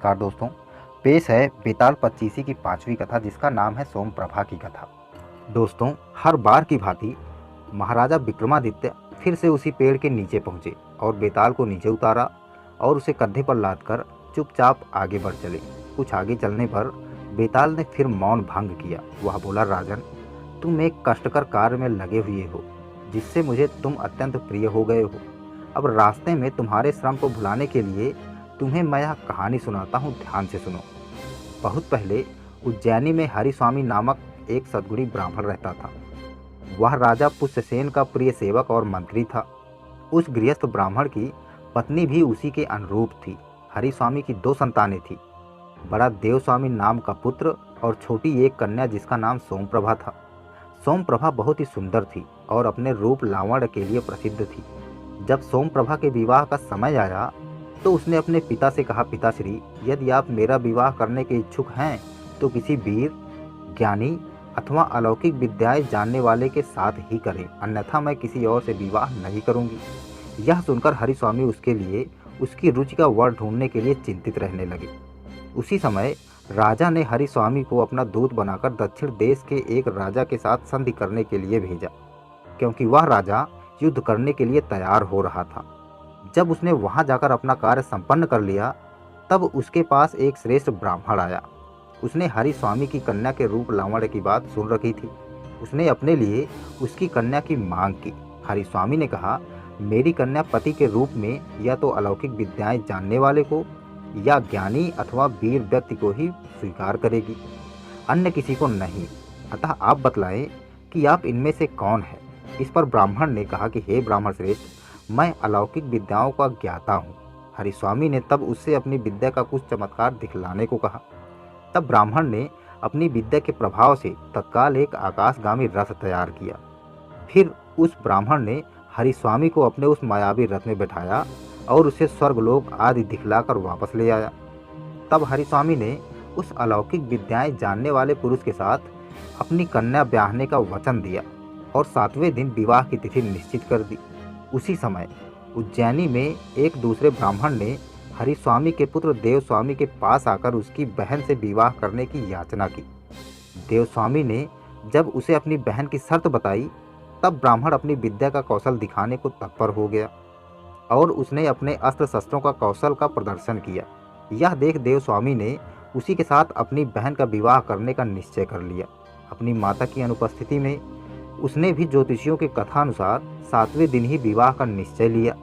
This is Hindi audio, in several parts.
नमस्कार दोस्तों। पेश है बेताल पच्चीसी की 5वीं कथा, जिसका नाम है सोमप्रभा की कथा। दोस्तों, हर बार की भांति महाराजा विक्रमादित्य फिर से उसी पेड़ के नीचे पहुंचे और बेताल को नीचे उतारा और उसे कंधे पर लादकर चुपचाप आगे बढ़ चले। कुछ आगे चलने पर बेताल ने फिर मौन भंग किया। वह बोला, राजन, तुम एक कष्टकर कार्य में लगे हुए हो जिससे मुझे तुम अत्यंत प्रिय हो गए हो। अब रास्ते में तुम्हारे श्रम को भुलाने के लिए तुम्हें मैं यह कहानी सुनाता हूँ, ध्यान से सुनो। बहुत पहले उज्जैनी में हरिस्वामी नामक एक सद्गुणी ब्राह्मण रहता था। वह राजा पुष्यसेन का प्रिय सेवक और मंत्री था। उस गृहस्थ ब्राह्मण की पत्नी भी उसी के अनुरूप थी। हरिस्वामी की 2 संतानें थी। बड़ा देवस्वामी नाम का पुत्र और छोटी एक कन्या जिसका नाम सोमप्रभा था। सोमप्रभा बहुत ही सुंदर थी और अपने रूप लावण्य के लिए प्रसिद्ध थी। जब सोमप्रभा के विवाह का समय आया तो उसने अपने पिता से कहा, पिताश्री, यदि आप मेरा विवाह करने के इच्छुक हैं तो किसी वीर, ज्ञानी अथवा अलौकिक विद्याएं जानने वाले के साथ ही करें, अन्यथा मैं किसी और से विवाह नहीं करूंगी। यह सुनकर हरिस्वामी उसके लिए उसकी रुचि का वर ढूंढने के लिए चिंतित रहने लगे। उसी समय राजा ने हरिस्वामी को अपना दूत बनाकर दक्षिण देश के एक राजा के साथ संधि करने के लिए भेजा, क्योंकि वह राजा युद्ध करने के लिए तैयार हो रहा था। जब उसने वहां जाकर अपना कार्य संपन्न कर लिया, तब उसके पास एक श्रेष्ठ ब्राह्मण आया। उसने हरिस्वामी की कन्या के रूप लावण्य की बात सुन रखी थी। उसने अपने लिए उसकी कन्या की मांग की। हरिस्वामी ने कहा, मेरी कन्या पति के रूप में या तो अलौकिक विद्याएं जानने वाले को या ज्ञानी अथवा वीर व्यक्ति को ही स्वीकार करेगी, अन्य किसी को नहीं। अतः आप बतलाएं कि आप इनमें से कौन है। इस पर ब्राह्मण ने कहा कि हे ब्राह्मण श्रेष्ठ, मैं अलौकिक विद्याओं का ज्ञाता हूँ। हरिस्वामी ने तब उससे अपनी विद्या का कुछ चमत्कार दिखलाने को कहा। तब ब्राह्मण ने अपनी विद्या के प्रभाव से तत्काल एक आकाशगामी रथ तैयार किया। फिर उस ब्राह्मण ने हरिस्वामी को अपने उस मायावी रथ में बैठाया और उसे स्वर्गलोक आदि दिखलाकर वापस ले आया। तब हरिस्वामी ने उस अलौकिक विद्याएं जानने वाले पुरुष के साथ अपनी कन्या ब्याहने का वचन दिया और 7वें दिन विवाह की तिथि निश्चित कर दी। उसी समय उज्जैनी में एक दूसरे ब्राह्मण ने हरिस्वामी के पुत्र देवस्वामी के पास आकर उसकी बहन से विवाह करने की याचना की। देवस्वामी ने जब उसे अपनी बहन की शर्त बताई, तब ब्राह्मण अपनी विद्या का कौशल दिखाने को तत्पर हो गया और उसने अपने अस्त्र शस्त्रों का कौशल का प्रदर्शन किया। यह देख देवस्वामी ने उसी के साथ अपनी बहन का विवाह करने का निश्चय कर लिया। अपनी माता की अनुपस्थिति में उसने भी ज्योतिषियों की कथा अनुसार 7वें दिन ही विवाह का निश्चय लिया।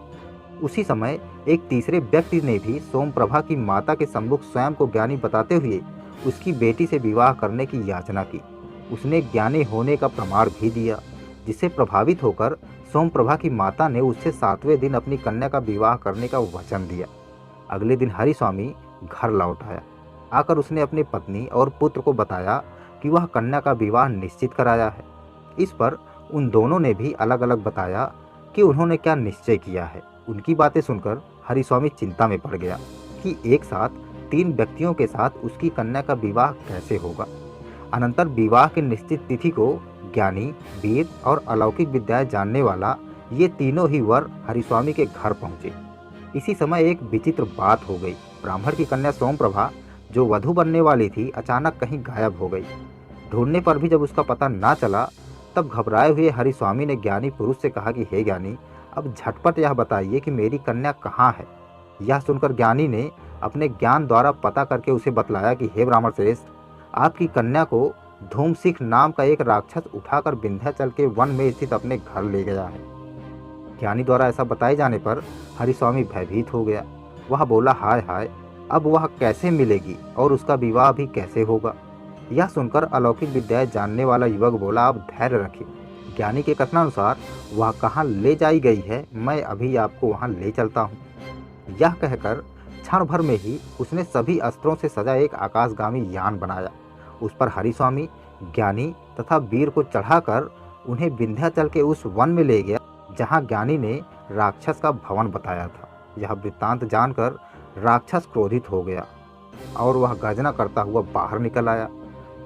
उसी समय एक तीसरे व्यक्ति ने भी सोमप्रभा की माता के सम्मुख स्वयं को ज्ञानी बताते हुए उसकी बेटी से विवाह करने की याचना की। उसने ज्ञानी होने का प्रमाण भी दिया, जिससे प्रभावित होकर सोमप्रभा की माता ने उससे 7वें दिन अपनी कन्या का विवाह करने का वचन दिया। अगले दिन हरिस्वामी घर लौट आया। आकर उसने अपनी पत्नी और पुत्र को बताया कि वह कन्या का विवाह निश्चित कराया है। इस पर उन दोनों ने भी अलग अलग बताया कि उन्होंने क्या निश्चय किया है। उनकी बातें सुनकर हरिस्वामी चिंता में पड़ गया कि एक साथ 3 व्यक्तियों के साथ उसकी कन्या का विवाह कैसे होगा। अनंतर विवाह की निश्चित तिथि को ज्ञानी, वीर और अलौकिक विद्याएं जानने वाला ये तीनों ही वर हरिस्वामी के घर पहुंचे। इसी समय एक विचित्र बात हो गई। ब्राह्मण की कन्या सोमप्रभा, जो वधू बनने वाली थी, अचानक कहीं गायब हो गई। ढूंढने पर भी जब उसका पता ना चला, तब घबराए हुए हरिस्वामी ने ज्ञानी पुरुष से कहा कि हे ज्ञानी, अब झटपट यह बताइए कि मेरी कन्या कहाँ है। यह सुनकर ज्ञानी ने अपने ज्ञान द्वारा पता करके उसे बतलाया कि हे ब्राह्मण श्रेष्ठ, आपकी कन्या को धूमसिख नाम का एक राक्षस उठाकर विंध्याचल के वन में स्थित अपने घर ले गया है। ज्ञानी द्वारा ऐसा बताए जाने पर हरिस्वामी भयभीत हो गया। वह बोला, हाय हाय, अब वह कैसे मिलेगी और उसका विवाह भी कैसे होगा। यह सुनकर अलौकिक विद्याएं जानने वाला युवक बोला, आप धैर्य रखिए। ज्ञानी के कथनानुसार वह कहाँ ले जाई गई है, मैं अभी आपको वहाँ ले चलता हूँ। यह कहकर क्षण भर में ही उसने सभी अस्त्रों से सजा एक आकाशगामी यान बनाया। उस पर हरिस्वामी, ज्ञानी तथा वीर को चढ़ाकर उन्हें विंध्याचल के उस वन में ले गया जहाँ ज्ञानी ने राक्षस का भवन बताया था। यह वृत्तांत जानकर राक्षस क्रोधित हो गया और वह गर्जना करता हुआ बाहर निकल आया।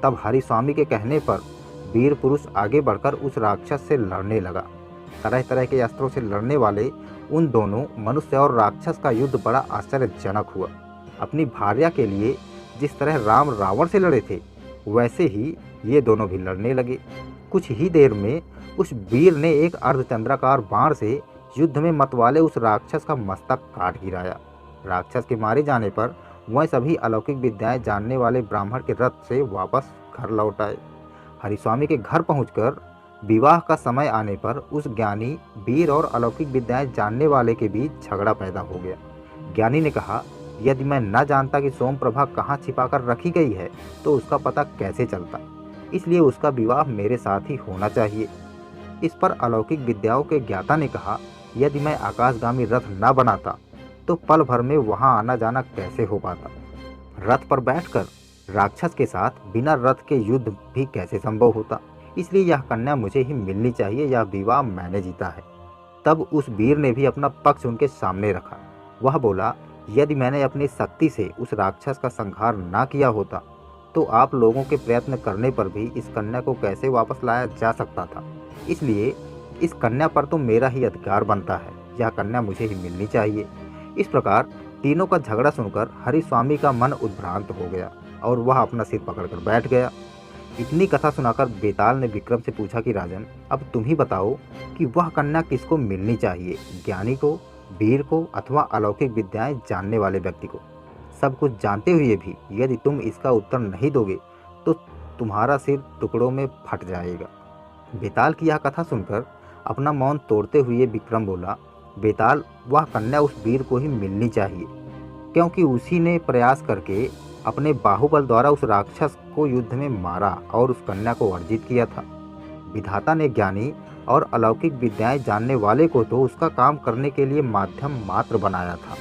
तब हरिस्वामी के कहने पर वीर पुरुष आगे बढ़कर उस राक्षस से लड़ने लगा। तरह तरह के अस्त्रों से लड़ने वाले उन दोनों मनुष्य और राक्षस का युद्ध बड़ा आश्चर्यजनक हुआ। अपनी भार्या के लिए जिस तरह राम रावण से लड़े थे, वैसे ही ये दोनों भी लड़ने लगे। कुछ ही देर में उस वीर ने एक अर्धचंद्राकार बाण से युद्ध में मतवाले उस राक्षस का मस्तक काट गिराया। राक्षस के मारे जाने पर वह सभी अलौकिक विद्याएं जानने वाले ब्राह्मण के रथ से वापस घर लौट आए। हरिस्वामी के घर पहुंचकर विवाह का समय आने पर उस ज्ञानी वीर और अलौकिक विद्याएं जानने वाले के बीच झगड़ा पैदा हो गया। ज्ञानी ने कहा, यदि मैं न जानता कि सोमप्रभा कहाँ छिपाकर रखी गई है तो उसका पता कैसे चलता, इसलिए उसका विवाह मेरे साथ ही होना चाहिए। इस पर अलौकिक विद्याओं के ज्ञाता ने कहा, यदि मैं आकाशगामी रथ न बनाता तो पल भर में वहां आना जाना कैसे हो पाता। रथ पर बैठकर राक्षस के साथ बिना रथ के युद्ध भी कैसे संभव होता। इसलिए यह कन्या मुझे ही मिलनी चाहिए, यह विवाह मैंने जीता है। तब उस वीर ने भी अपना पक्ष उनके सामने रखा। वह बोला, यदि मैंने अपनी शक्ति से उस राक्षस का संहार ना किया होता तो आप लोगों के प्रयत्न करने पर भी इस कन्या को कैसे वापस लाया जा सकता था। इसलिए इस कन्या पर तो मेरा ही अधिकार बनता है, यह कन्या मुझे ही मिलनी चाहिए। इस प्रकार तीनों का झगड़ा सुनकर हरिस्वामी का मन उद्भ्रांत हो गया और वह अपना सिर पकड़कर बैठ गया। इतनी कथा सुनाकर बेताल ने विक्रम से पूछा कि राजन, अब तुम ही बताओ कि वह कन्या किसको मिलनी चाहिए, ज्ञानी को, वीर को अथवा अलौकिक विद्याएं जानने वाले व्यक्ति को। सब कुछ जानते हुए भी यदि तुम इसका उत्तर नहीं दोगे तो तुम्हारा सिर टुकड़ों में फट जाएगा। बेताल की यह कथा सुनकर अपना मौन तोड़ते हुए विक्रम बोला, बेताल, वह कन्या उस वीर को ही मिलनी चाहिए, क्योंकि उसी ने प्रयास करके अपने बाहुबल द्वारा उस राक्षस को युद्ध में मारा और उस कन्या को अर्जित किया था। विधाता ने ज्ञानी और अलौकिक विद्याएं जानने वाले को तो उसका काम करने के लिए माध्यम मात्र बनाया था।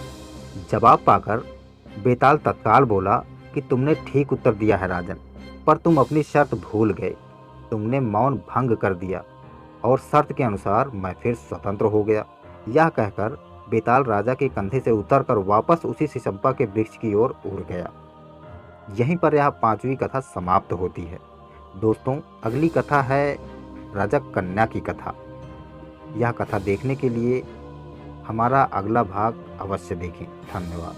जवाब पाकर बेताल तत्काल बोला कि तुमने ठीक उत्तर दिया है राजन, पर तुम अपनी शर्त भूल गए। तुमने मौन भंग कर दिया और शर्त के अनुसार मैं फिर स्वतंत्र हो गया। यह कहकर बेताल राजा के कंधे से उतरकर वापस उसी सिसंपा के वृक्ष की ओर उड़ गया। यहीं पर यह पांचवी कथा समाप्त होती है। दोस्तों, अगली कथा है राजा कन्या की कथा। यह कथा देखने के लिए हमारा अगला भाग अवश्य देखें। धन्यवाद।